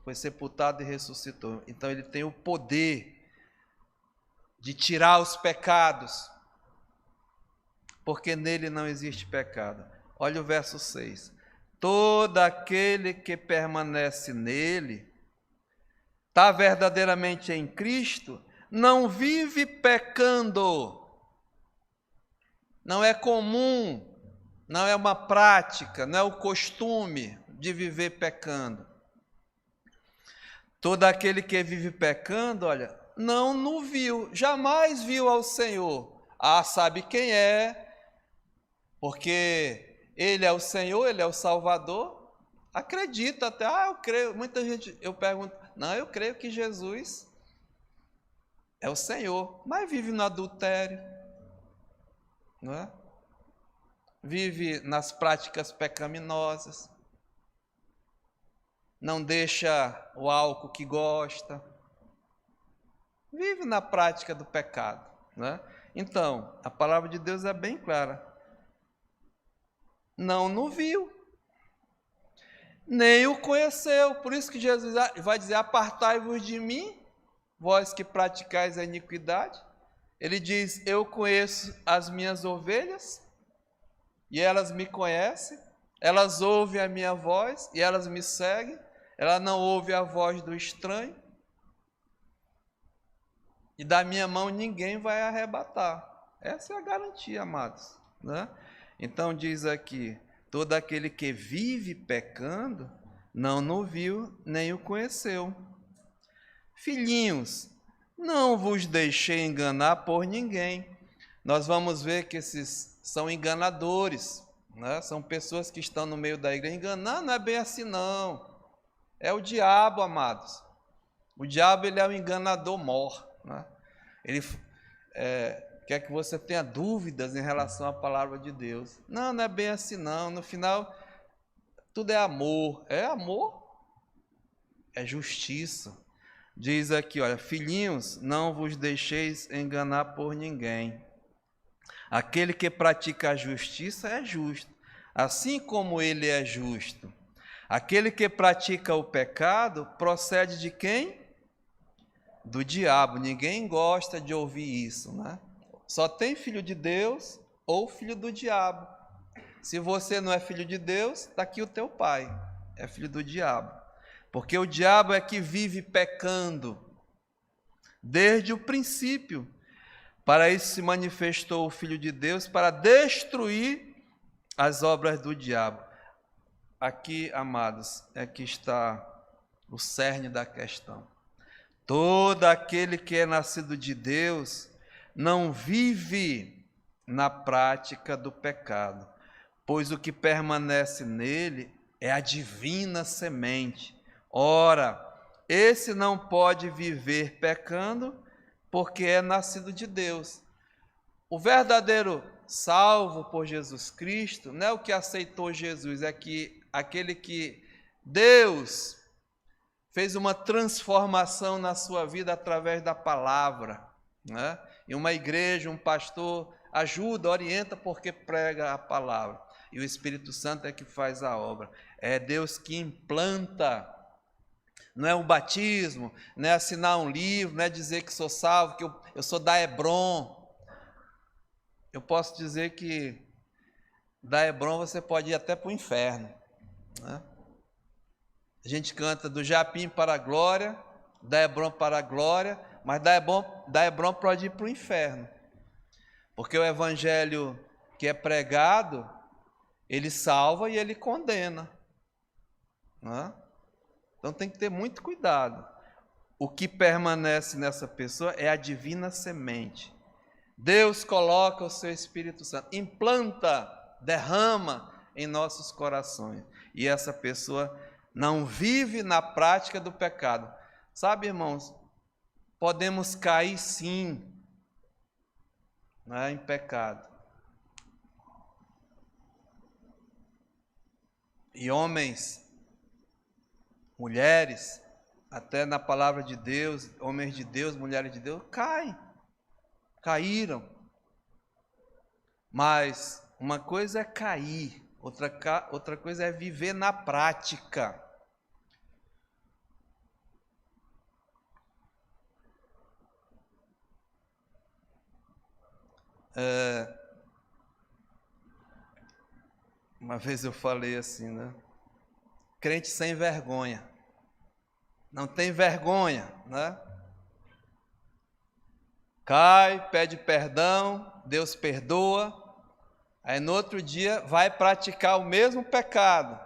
foi sepultado e ressuscitou. Então ele tem o poder de tirar os pecados, porque nele não existe pecado. Olha o verso 6. Todo aquele que permanece nele, está verdadeiramente em Cristo, não vive pecando. Não é comum, não é uma prática, não é o costume de viver pecando. Todo aquele que vive pecando, olha, não viu, jamais viu ao Senhor. Sabe quem é, porque Ele é o Senhor, Ele é o Salvador. Acredita até, eu creio. Muita gente, eu pergunto, não, eu creio que Jesus é o Senhor, mas vive no adultério, não é? Vive nas práticas pecaminosas, não deixa o álcool que gosta, vive na prática do pecado, né? Então, a palavra de Deus é bem clara. Não viu, nem o conheceu. Por isso que Jesus vai dizer: apartai-vos de mim, vós que praticais a iniquidade. Ele diz: eu conheço as minhas ovelhas, e elas me conhecem, elas ouvem a minha voz e elas me seguem, ela não ouve a voz do estranho, e da minha mão ninguém vai arrebatar. Essa é a garantia, amados, né? Então diz aqui: todo aquele que vive pecando, não viu nem o conheceu. Filhinhos, não vos deixei enganar por ninguém. Nós vamos ver que esses são enganadores, né? São pessoas que estão no meio da igreja enganando. Não é bem assim, não. É o diabo, amados. O diabo, ele é um enganador mor, né? Ele quer que você tenha dúvidas em relação à palavra de Deus. Não é bem assim, não. No final, tudo é amor. É amor, é justiça. Diz aqui, olha, filhinhos, não vos deixeis enganar por ninguém. Aquele que pratica a justiça é justo, assim como ele é justo. Aquele que pratica o pecado procede de quem? do diabo. Ninguém gosta de ouvir isso, né? Só tem filho de Deus ou filho do diabo. Se você não é filho de Deus, está aqui o teu pai, é filho do diabo. Porque o diabo é que vive pecando desde o princípio. Para isso se manifestou o Filho de Deus, para destruir as obras do diabo. Aqui, amados, é que está o cerne da questão. Todo aquele que é nascido de Deus não vive na prática do pecado, pois o que permanece nele é a divina semente. Ora, esse não pode viver pecando, porque é nascido de Deus. O verdadeiro salvo por Jesus Cristo não é o que aceitou Jesus, é que aquele que Deus fez uma transformação na sua vida através da palavra, né? E uma igreja, um pastor ajuda, orienta porque prega a palavra. E o Espírito Santo é que faz a obra. É Deus que implanta. Não é um batismo, não é assinar um livro, não é dizer que sou salvo, que eu sou da Hebron. Eu posso dizer que da Hebron você pode ir até para o inferno, né? A gente canta do Japim para a glória, da Hebron para a glória, mas da Hebron pode ir para o inferno. Porque o evangelho que é pregado, ele salva e ele condena, né? Então tem que ter muito cuidado. O que permanece nessa pessoa é a divina semente. Deus coloca o seu Espírito Santo, implanta, derrama em nossos corações. E essa pessoa não vive na prática do pecado. Sabe, irmãos, podemos cair sim, né, em pecado. E homens, mulheres, até na palavra de Deus, homens de Deus, mulheres de Deus, caíram. Mas uma coisa é cair, outra coisa é viver na prática. Uma vez eu falei assim, né? Crente sem vergonha. Não tem vergonha, né? Cai, pede perdão, Deus perdoa, aí no outro dia vai praticar o mesmo pecado.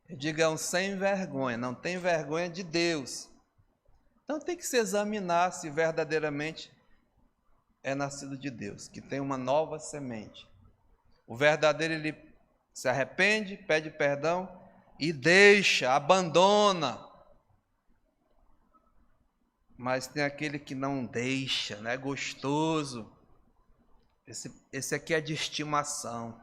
Eu digo, é um sem vergonha, não tem vergonha de Deus. Então tem que se examinar se verdadeiramente é nascido de Deus, que tem uma nova semente. O verdadeiro, ele se arrepende, pede perdão e deixa, abandona. Mas tem aquele que não deixa, né? Gostoso. Esse aqui é de estimação.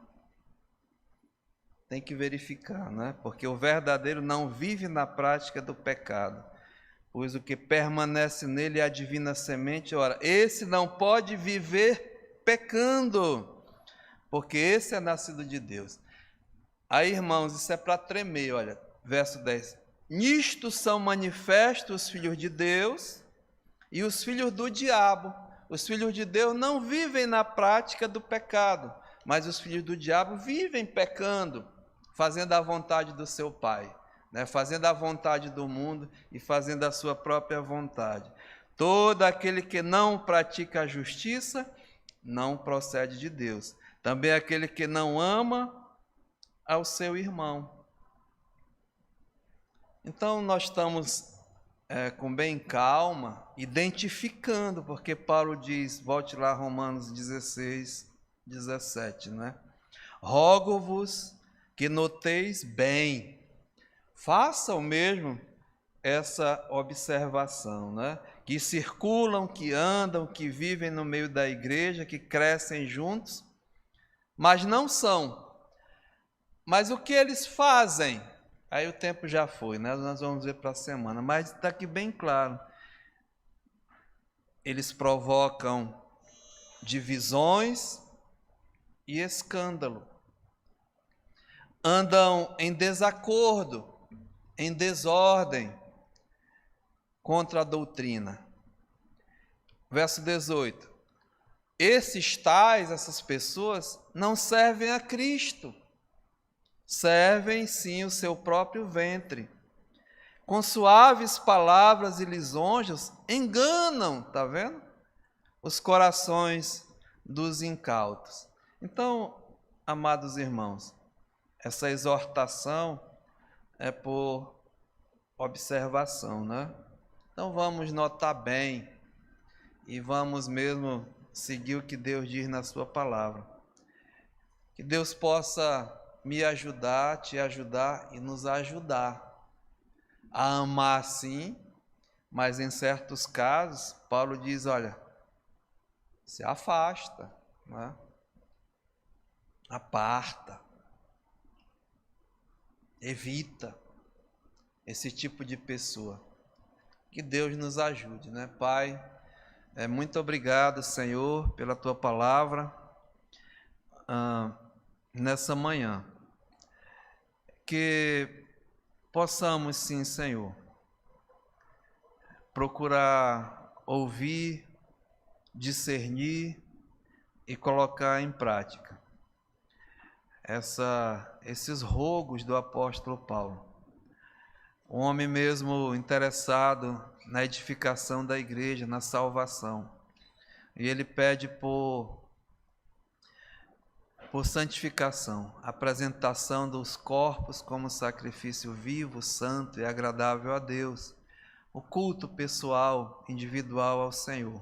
Tem que verificar, né? Porque o verdadeiro não vive na prática do pecado, pois o que permanece nele é a divina semente. Ora, esse não pode viver pecando, porque esse é nascido de Deus. Aí, irmãos, isso é para tremer, olha, verso 10. Nisto são manifestos os filhos de Deus e os filhos do diabo. Os filhos de Deus não vivem na prática do pecado, mas os filhos do diabo vivem pecando, fazendo a vontade do seu pai, né? Fazendo a vontade do mundo e fazendo a sua própria vontade. Todo aquele que não pratica a justiça não procede de Deus. Também aquele que não ama ao seu irmão. Então nós estamos com bem calma, identificando, porque Paulo diz, volte lá Romanos 16, 17, né? Rogo-vos que noteis bem, façam mesmo essa observação, né? Que circulam, que andam, que vivem no meio da igreja, que crescem juntos, mas não são. Mas o que eles fazem? Aí o tempo já foi, né? Nós vamos ver para a semana, mas está aqui bem claro. Eles provocam divisões e escândalo. Andam em desacordo, em desordem. contra a doutrina. Verso 18. Esses tais, essas pessoas, não servem a Cristo. Servem sim o seu próprio ventre. Com suaves palavras e lisonjas, enganam, tá vendo? Os corações dos incautos. Então, amados irmãos, essa exortação é por observação, né? Então vamos notar bem e vamos mesmo seguir o que Deus diz na sua palavra. Que Deus possa me ajudar, te ajudar e nos ajudar a amar sim, mas em certos casos, Paulo diz, olha, se afasta, né? Aparta, evita esse tipo de pessoa. Que Deus nos ajude, né, Pai? Muito obrigado, Senhor, pela Tua palavra nessa manhã. Que possamos, sim, Senhor, procurar ouvir, discernir e colocar em prática esses rogos do apóstolo Paulo. Um homem mesmo interessado na edificação da igreja, na salvação. E ele pede por santificação, apresentação dos corpos como sacrifício vivo, santo e agradável a Deus, o culto pessoal, individual ao Senhor.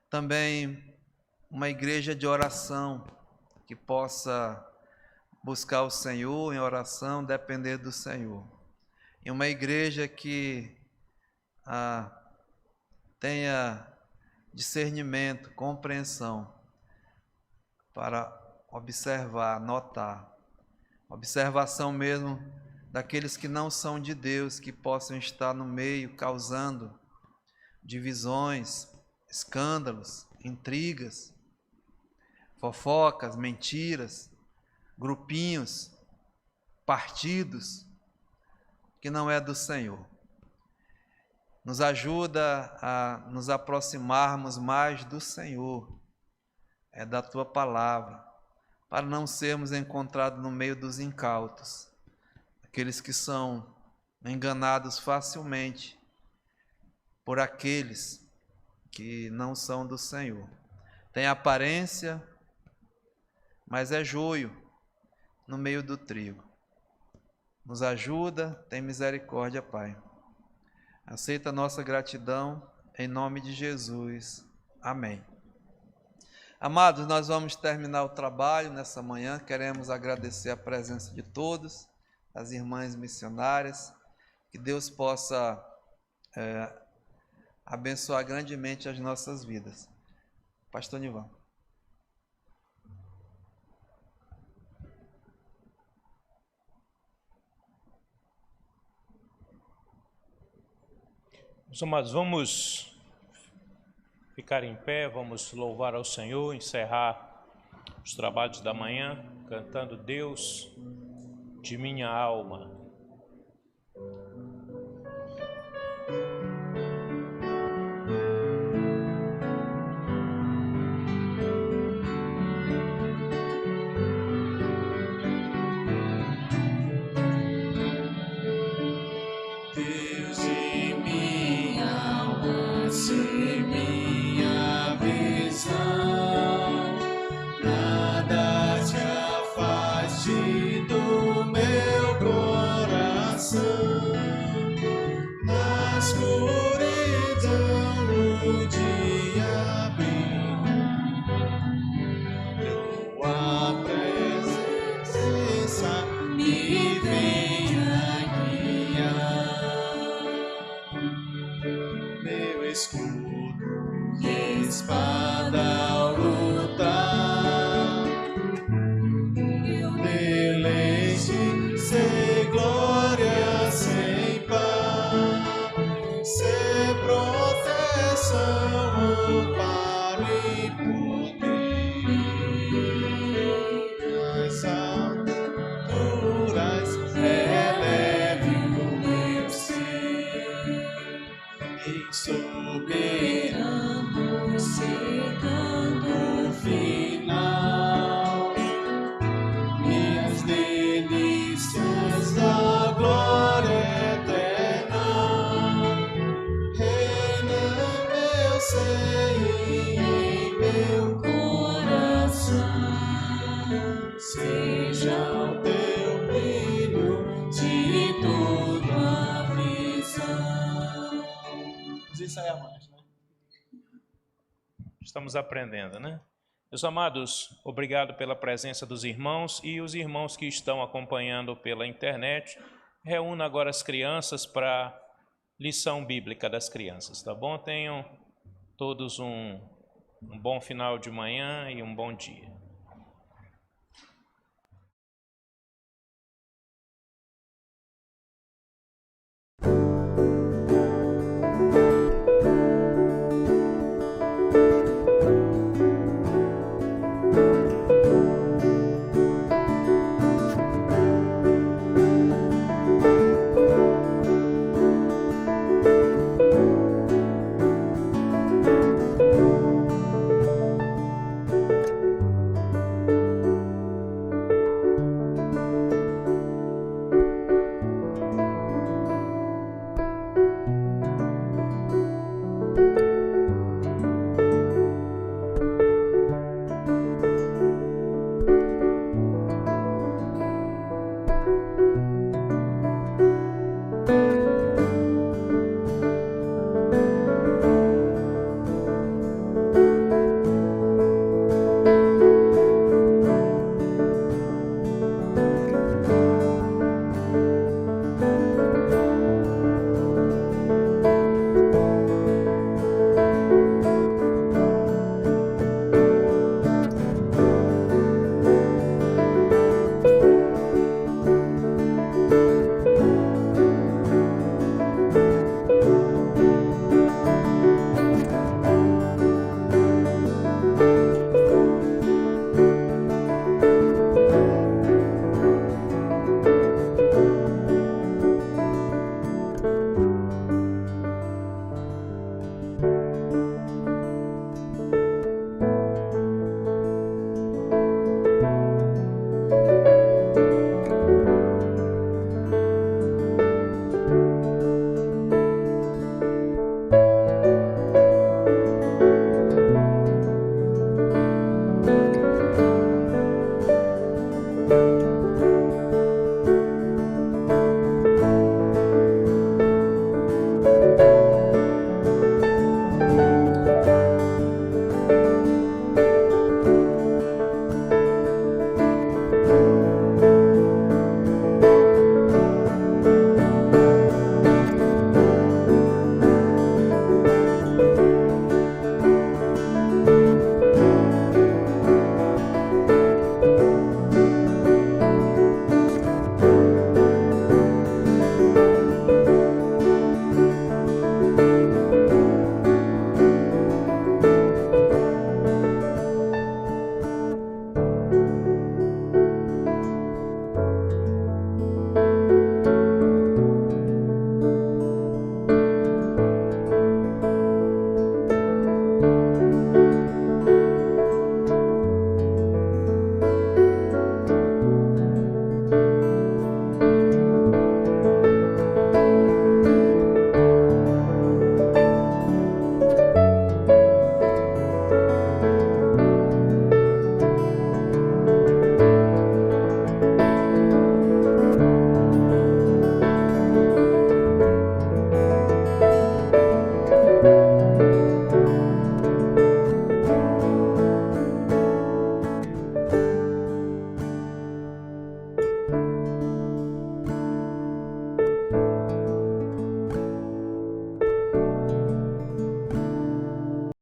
Também uma igreja de oração que possa buscar o Senhor em oração, depender do Senhor. E uma igreja que tenha discernimento, compreensão para observar, notar. Observação mesmo daqueles que não são de Deus, que possam estar no meio causando divisões, escândalos, intrigas, fofocas, mentiras, grupinhos, partidos, que não é do Senhor. Nos ajuda a nos aproximarmos mais do Senhor, da Tua palavra, para não sermos encontrados no meio dos incautos, aqueles que são enganados facilmente por aqueles que não são do Senhor. Tem aparência, mas é joio no meio do trigo. Nos ajuda, tem misericórdia, Pai. Aceita a nossa gratidão, em nome de Jesus. Amém. Amados, nós vamos terminar o trabalho nessa manhã. Queremos agradecer a presença de todos, as irmãs missionárias. Que Deus possa abençoar grandemente as nossas vidas. Pastor Nivan. Meus amados, vamos ficar em pé, vamos louvar ao Senhor, encerrar os trabalhos da manhã, cantando Deus de minha alma. anseie em meu coração. Seja o teu brilho de toda a visão. Vamos ensaiar mais, né? Estamos aprendendo, né? Meus amados, obrigado pela presença dos irmãos e os irmãos que estão acompanhando pela internet. Reúna agora as crianças para a lição bíblica das crianças, tá bom? Tenham todos um bom final de manhã e um bom dia.